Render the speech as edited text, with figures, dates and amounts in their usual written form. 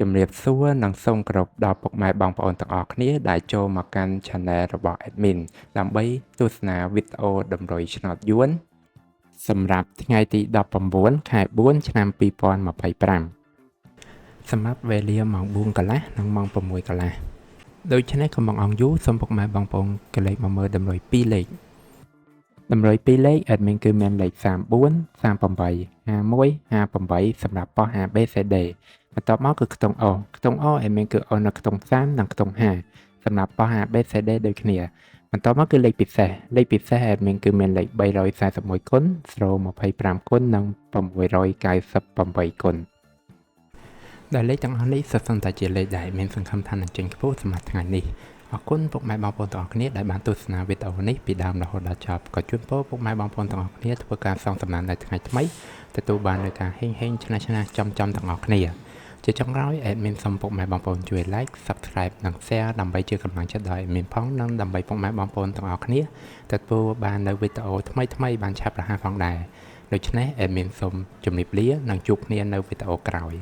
ជំរាបសួរនិងសូមគោរពដល់ពុកម៉ែបងប្អូនទាំងអស់គ្នាដែលចូលមកកាន់ Channel របស់ Admin ដើម្បីទស្សនាវីដេអូតម្រុយឆ្នោតយួនសម្រាប់ថ្ងៃទី19ខែ4ឆ្នាំ2025សម្រាប់វេលាម៉ោង4កន្លះនិងម៉ោង6កន្លះដូច្នេះកុំបង្អង់យូរសូមពុកម៉ែបងប្អូនកលេចមកមើលតម្រុយ2លេខតម្រុយ2លេខ Admin គឺមានលេខ34 38 51 58សម្រាប់ប៉ុស្តិ៍ ABCD បន្ទាប់មកគឺខ្ទង់ O ខ្ទង់ O ឯមានគឺ O នៅខ្ទង់30និងខ្ទង់50សម្រាប់ប៉ុស្តិ៍ ABCD ដូចគ្នាបន្ទាប់មកគឺលេខពិសេសadmin គឺមានលេខ341គុណ025គុណនិង698គុណដែលលេខទាំងអស់នេះសុទ្ធសឹងតែជាលេខដែលមានសង្ឃឹមថានឹងចេញខ្ពស់សម្រាប់ថ្ងៃនេះអរគុណពុកម៉ែបងប្អូនទាំងអស់គ្នាដែលបានទស្សនាវីដេអូនេះពីដើមរហូតដល់ចប់ក៏ជូនពរពុកម៉ែបងប្អូនទាំងអស់គ្នាធ្វើការសងសំណាននៅថ្ងៃថ្មីទទួលបាននូវការហេងឆ្នះចំទាំងអស់គ្នាជាចុងក្រោយ Admin សូមពុកម៉ែបងប្អូនជួយ Like Subscribe និង Share ដើម្បីជាកម្លាំងចិត្តដល់ Admin ផងនិងដើម្បីពុកម៉ែបងប្អូនទាំងអស់គ្នាទទួលបាននូវវីដេអូថ្មីបានឆាប់រហ័សផងដែរដូច្នេះ Admin សូមជម្រាបលានិងជួបគ្នានៅវីដេអូក្រោយ